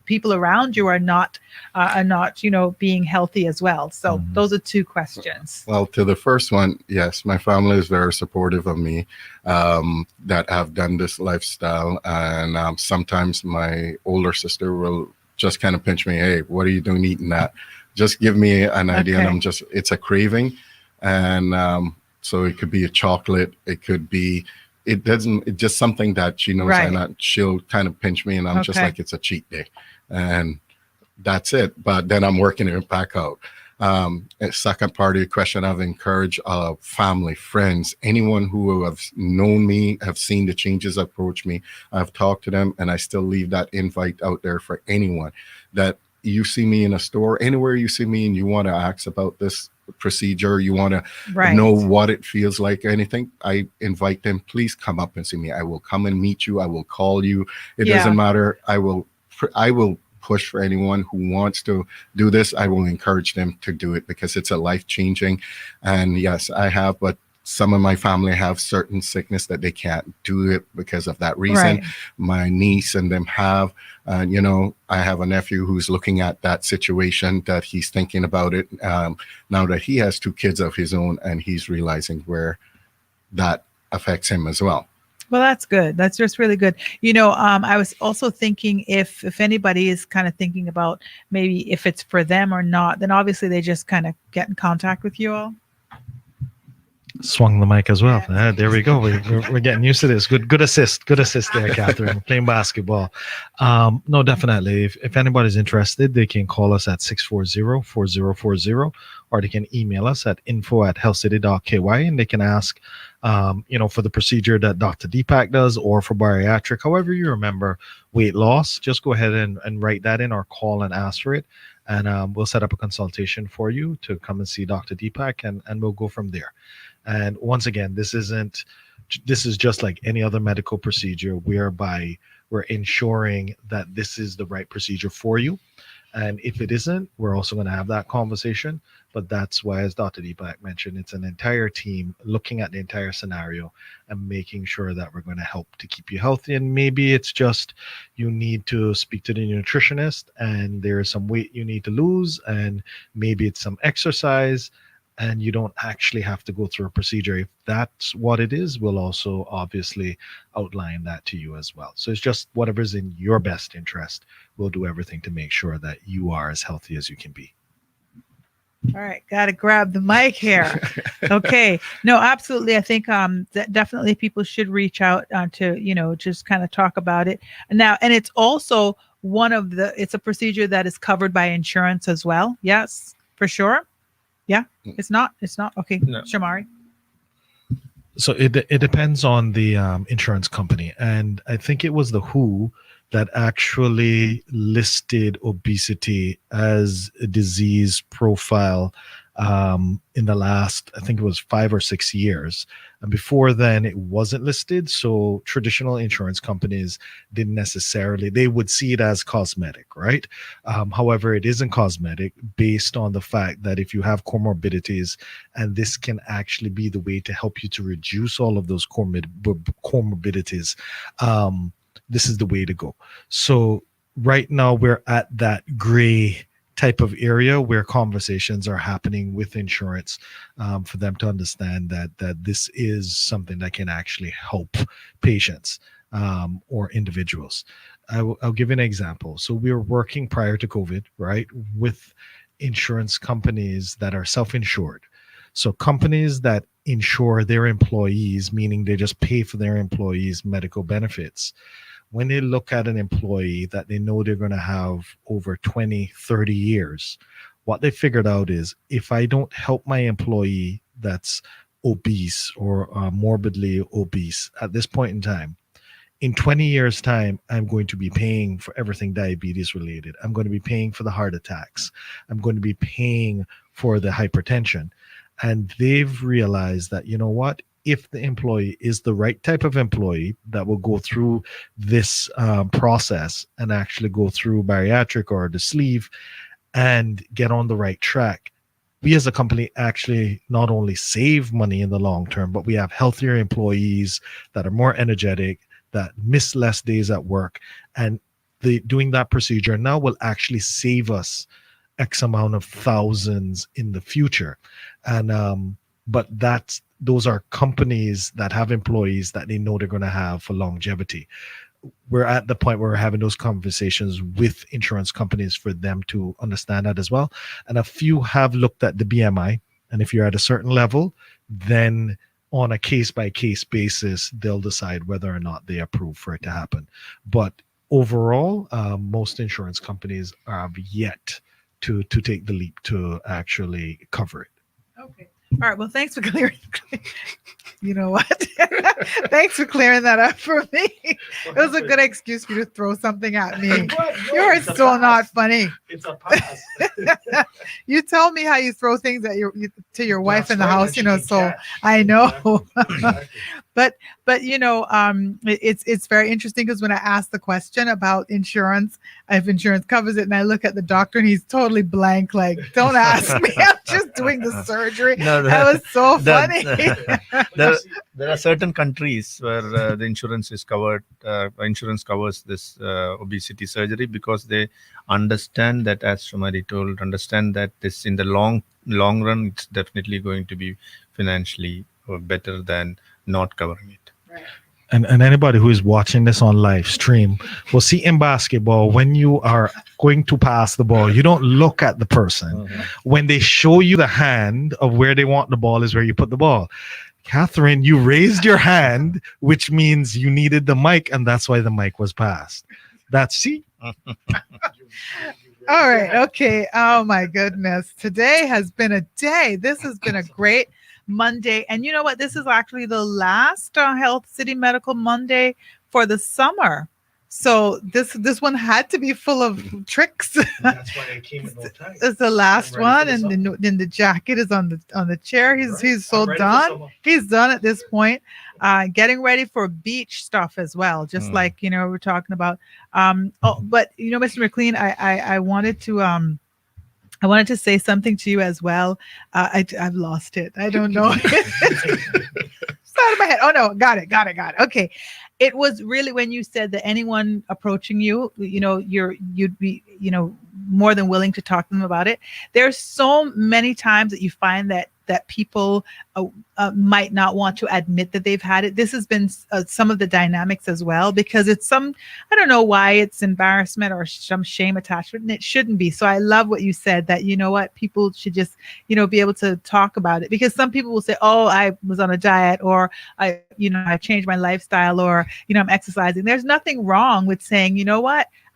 people around you are not, being healthy as well. So those are two questions. Well, to the first one, yes, my family is very supportive of me, that have done this lifestyle. And sometimes my older sister will just kind of pinch me. Hey, what are you doing eating that? Just give me an idea. And it's a craving. And so it could be a chocolate, it could be, it's just something that she knows, and she'll kind of pinch me, and I'm just like, it's a cheat day, and that's it. But then I'm working it back out. Second part of your question, I've encouraged family, friends, anyone who have known me, have seen the changes, approach me, I've talked to them, and I still leave that invite out there for anyone that you see me in a store, anywhere you see me and you want to ask about this procedure, you want to know what it feels like, anything, I invite them, please come up and see me. I will come and meet you. I will call you. It doesn't matter. I will push for anyone who wants to do this. I will encourage them to do it, because it's a life-changing. And yes, I have, but some of my family have certain sickness that they can't do it because of that reason. My niece and them have, I have a nephew who's looking at that situation, that he's thinking about it now that he has 2 kids of his own, and he's realizing where that affects him as well. Well, that's good. That's just really good. I was also thinking if anybody is kind of thinking about maybe if it's for them or not, then obviously they just kind of get in contact with you all. Swung the mic as well. There we go. We're getting used to this. Good assist there, Catherine. Playing basketball. No, definitely. If anybody's interested, they can call us at 640-4040, or they can email us at info@healthcity.ky, and they can ask, for the procedure that Dr. Deepak does, or for bariatric, however you remember weight loss. Just go ahead and write that in, or call and ask for it, and we'll set up a consultation for you to come and see Dr. Deepak, and we'll go from there. And once again, this is just like any other medical procedure, whereby we're ensuring that this is the right procedure for you. And if it isn't, we're also going to have that conversation. But that's why, as Dr. Deepak mentioned, it's an entire team looking at the entire scenario and making sure that we're going to help to keep you healthy. And maybe it's just you need to speak to the nutritionist and there's some weight you need to lose, and maybe it's some exercise, and you don't actually have to go through a procedure. If that's what it is, we'll also obviously outline that to you as well. So it's just whatever's in your best interest. We'll do everything to make sure that you are as healthy as you can be. All right, got to grab the mic here. Okay, no, absolutely. I think that definitely people should reach out to just kind of talk about it now. And it's also it's a procedure that is covered by insurance as well. Yes, for sure. Yeah, it's not. Okay, No. Shamari. So it depends on the insurance company, and I think it was the WHO that actually listed obesity as a disease profile in the last, I think it was 5 or 6 years. And before then, it wasn't listed. So traditional insurance companies didn't necessarily, they would see it as cosmetic, right? However, it isn't cosmetic based on the fact that if you have comorbidities, and this can actually be the way to help you to reduce all of those comorbidities, this is the way to go. So right now we're at that gray type of area where conversations are happening with insurance for them to understand that this is something that can actually help patients or individuals. I'll give you an example. So we were working prior to COVID, right, with insurance companies that are self-insured. So companies that insure their employees, meaning they just pay for their employees' medical benefits. When they look at an employee that they know they're going to have over 20, 30 years, what they figured out is if I don't help my employee that's obese or morbidly obese at this point in time, in 20 years' time, I'm going to be paying for everything diabetes related. I'm going to be paying for the heart attacks. I'm going to be paying for the hypertension. And they've realized that, you know what? If the employee is the right type of employee that will go through this process and actually go through bariatric or the sleeve and get on the right track, we as a company actually not only save money in the long term, but we have healthier employees that are more energetic, that miss less days at work. And doing that procedure now will actually save us X amount of thousands in the future. And but those are companies that have employees that they know they're going to have for longevity. We're at the point where we're having those conversations with insurance companies for them to understand that as well. And a few have looked at the BMI. And if you're at a certain level, then on a case-by-case basis, they'll decide whether or not they approve for it to happen. But overall, most insurance companies have yet to take the leap to actually cover it. Okay. All right. Well, thanks for clearing. You know what? Thanks for clearing that up for me. It was a good excuse for you to throw something at me. You're so not funny. It's a pass. You tell me how you throw things at to your wife in the house, so I know. But it's very interesting because when I asked the question about insurance, if insurance covers it, and I look at the doctor and he's totally blank, like, don't ask me, I'm just doing the surgery. No, that was so funny. There are certain countries where the insurance is covered. Insurance covers this obesity surgery because they understand that, as Shumari told, understand that this in the long run, it's definitely going to be financially better than not covering it. Right. And anybody who is watching this on live stream will see in basketball, when you are going to pass the ball, you don't look at the person. Mm-hmm. When they show you the hand of where they want the ball is where you put the ball. Catherine, you raised your hand, which means you needed the mic, and that's why the mic was passed. See? All right. Okay. Oh, my goodness. Today has been a day. This has been a great Monday. And you know what? This is actually the last Health City Medical Monday for the summer. So this one had to be full of tricks. That's why I came with no tie. It's the last I'm ready one, for and the then the jacket is on the chair. He's Right. he's so I'm ready for done. summer. He's done at this point. Getting ready for beach stuff as well, just like we're talking about. But Mr. McLean, I wanted to say something to you as well. I've lost it. I don't know. It's out of my head. Oh no, got it. Okay. It was really when you said that anyone approaching you, you'd be, more than willing to talk to them about it. There's so many times that you find that people might not want to admit that they've had it. This has been some of the dynamics as well, because it's I don't know why it's embarrassment or some shame attached to it, and it shouldn't be. So I love what you said, that, people should just, be able to talk about it, because some people will say, oh, I was on a diet, or I changed my lifestyle, or, I'm exercising. There's nothing wrong with saying,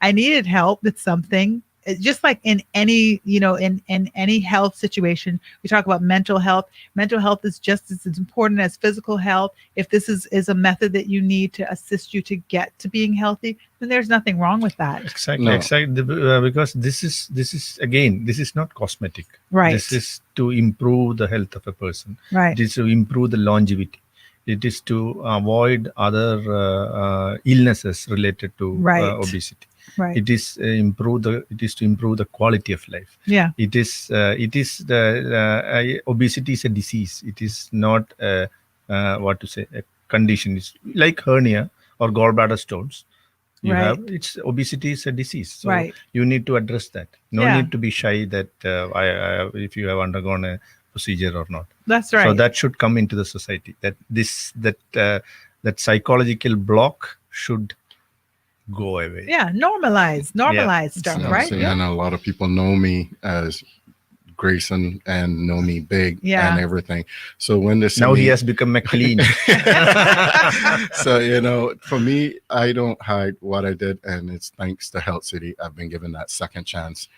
I needed help with something. It's just like in any, in any health situation, we talk about mental health. Mental health is just as important as physical health. If this is a method that you need to assist you to get to being healthy, then there's nothing wrong with that. Exactly. No. Exactly. Because this is not cosmetic. Right. This is to improve the health of a person. Right. It is to improve the longevity. It is to avoid other illnesses related to Right. obesity. Right. It is to improve the quality of life. Yeah. It is obesity is a disease. It is not a condition. It's like hernia or gallbladder stones. Right. Obesity is a disease. So Right. you need to address that. No Yeah. need to be shy that if you have undergone a procedure or not. That's right. So that should come into the society. That psychological block should go away. Yeah, normalize stuff, So, right? so, Yeah. and a lot of people know me as Grayson and know me big Yeah. and everything. So when they see Now me, he has become McLean. so for me, I don't hide what I did, and it's thanks to Health City I've been given that second chance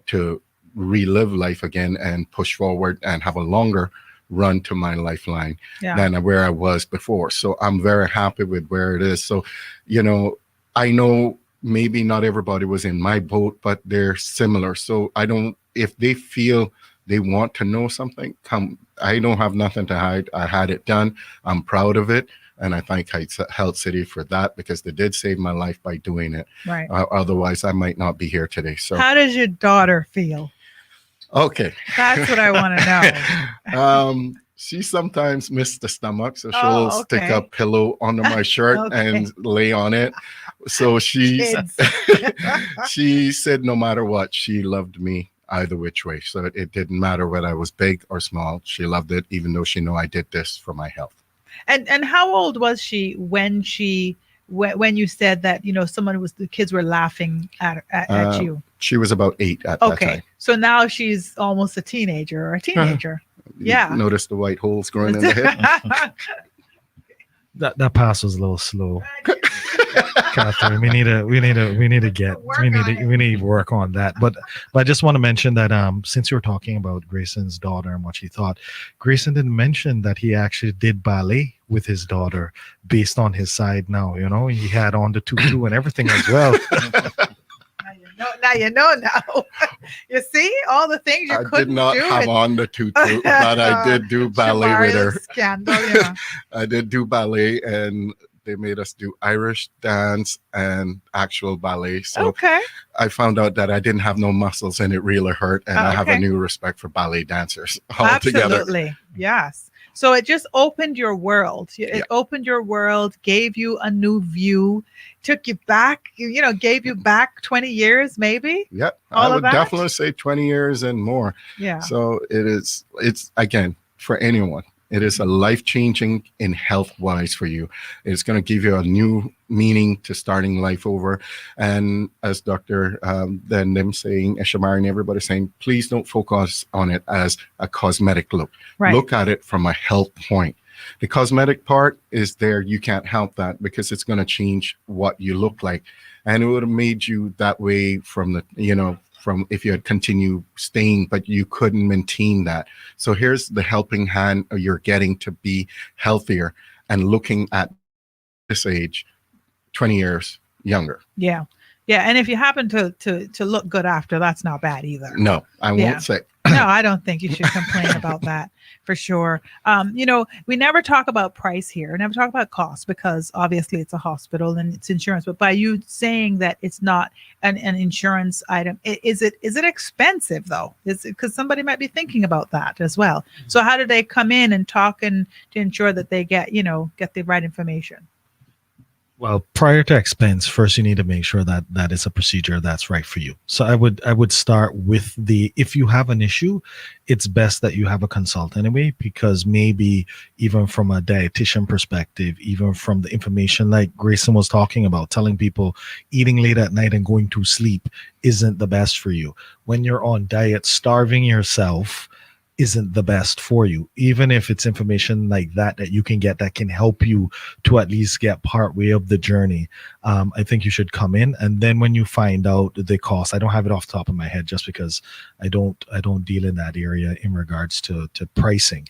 to relive life again and push forward and have a longer run to my lifeline Yeah. than where I was before. So I'm very happy with where it is. So, I know maybe not everybody was in my boat, but they're similar. So if they feel they want to know something, come. I don't have nothing to hide. I had it done. I'm proud of it. And I thank Health City for that, because they did save my life by doing it. Right. Otherwise, I might not be here today. So, How does your daughter feel? okay. That's what I want to know. She sometimes misses the stomach, so she'll Oh, stick okay. a pillow under my shirt Okay. and lay on it. So Kids. she said no matter what, she loved me either which way. So it didn't matter whether I was big or small. She loved it, even though she knew I did this for my health. And how old was she when you said that the kids were laughing at you? She was about 8 at that Okay, time. so now she's almost a teenager or a teenager. You Yeah. Notice the white holes growing in the head? That pass was a little slow. Catherine, we need to work on that. But I just want to mention that since you were talking about Grayson's daughter and what she thought, Grayson didn't mention that he actually did ballet with his daughter based on his side now. He had on the tutu and everything as well. Now you know. You see all the things you I couldn't did not do. have with on the tutu, but I did do ballet with her. Shamaria's scandal, yeah. I did do ballet, and they made us do Irish dance and actual ballet. So Okay. I found out that I didn't have no muscles and it really hurt. And I have a Okay. new respect for ballet dancers altogether. Absolutely. Yes. So it just opened your world. It opened your world, gave you a new view, took you back, gave you back 20 years, maybe. Yep. All I of would that? definitely say 20 years and more. Yeah. So it's again, for anyone, it is a life-changing in health-wise for you. It's going to give you a new meaning to starting life over. And as Dr. then them saying, Shamari and everybody saying, please don't focus on it as a cosmetic look. Right. Look at it from a health point. The cosmetic part is there. You can't help that because it's going to change what you look like. And it would have made you that way from from if you had continued staying, but you couldn't maintain that. So here's the helping hand you're getting to be healthier and looking at this age, 20 years, younger. Yeah. Yeah. And if you happen to look good after, that's not bad either. No, I Yeah. won't say. No, I don't think you should complain about that for sure. We never talk about price here, we never talk about cost because obviously it's a hospital and it's insurance. But by you saying that it's not an insurance item, is it expensive though? Is it because somebody might be thinking about that as well? So how do they come in and talk and to ensure that they get the right information? Well, prior to expense, first you need to make sure that that is a procedure that's right for you. So I would start with if you have an issue, it's best that you have a consult anyway, because maybe even from a dietitian perspective, even from the information like Grayson was talking about, telling people eating late at night and going to sleep isn't the best for you. When you're on diet, starving yourself isn't the best for you. Even if it's information like that you can get that can help you to at least get part way of the journey, I think you should come in. And then when you find out the cost, I don't have it off the top of my head just because I don't deal in that area in regards to pricing,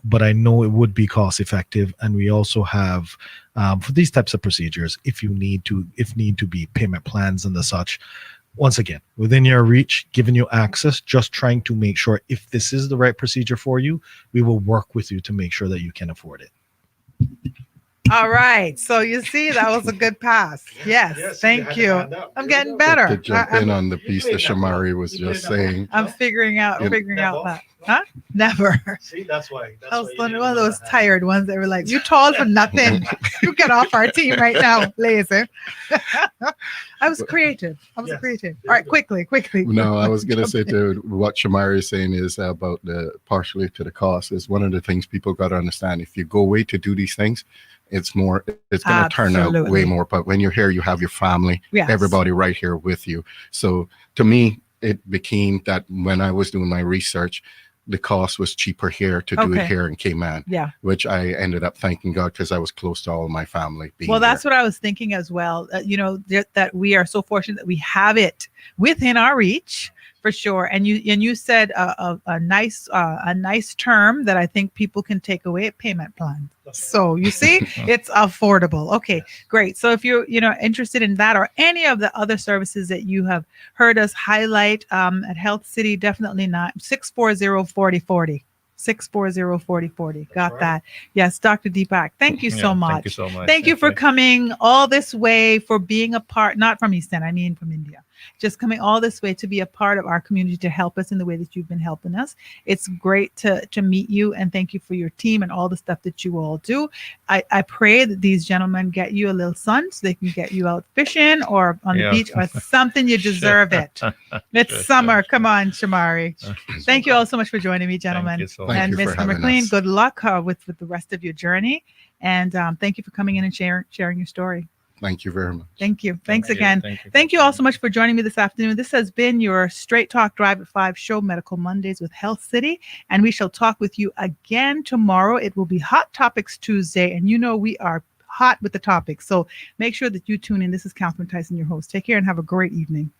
but I know it would be cost effective. And we also have for these types of procedures, if need to be payment plans and the such. Once again, within your reach, giving you access, just trying to make sure if this is the right procedure for you, we will work with you to make sure that you can afford it. All right. So you see, that was a good pass. Yes. Thank you. I'm getting better. To jump in on the piece that Shamari was just saying. I'm figuring out that. Huh? Never. See, that's why. I was one of those tired ones that were like, "You tall for nothing. You get off our team right now, lazy." I was creative. All right, quickly. No, I was going to say to what Shamari is saying is about partially to the cost is one of the things people got to understand. If you go away to do these things, it's going to turn out way more. But when you're here, you have your family, everybody right here with you. So to me, it became that when I was doing my research, the cost was cheaper here to do it here in Cayman. Yeah. Which I ended up thanking God because I was close to all my family. Well, that's what I was thinking as well. That we are so fortunate that we have it within our reach. For sure. And you said a nice term that I think people can take away: payment plan. So you see, it's affordable. Okay, great. So if you're interested in that or any of the other services that you have heard us highlight at Health City, definitely not 640-4040. 640-4040. Got right. That. Yes, Dr. Deepak, thank you so much. Thank you so much. Thank you for coming all this way, for being a part, not from East End, I mean from India. Just coming all this way to be a part of our community, to help us in the way that you've been helping us. It's great to meet you, and thank you for your team and all the stuff that you all do. I pray that these gentlemen get you a little sun so they can get you out fishing or on the beach or something. You deserve it. It's summer. Come on, Shamari. Thank you all so much for joining me, gentlemen. Thank you and Mr. McLean, good luck with the rest of your journey. And thank you for coming in and sharing your story. Thank you very much. Thank you. Thanks again. Thank you all so much for joining me this afternoon. This has been your Straight Talk Drive at 5 show, Medical Mondays with Health City. And we shall talk with you again tomorrow. It will be Hot Topics Tuesday. And we are hot with the topics. So make sure that you tune in. This is Catherine Tyson, your host. Take care and have a great evening.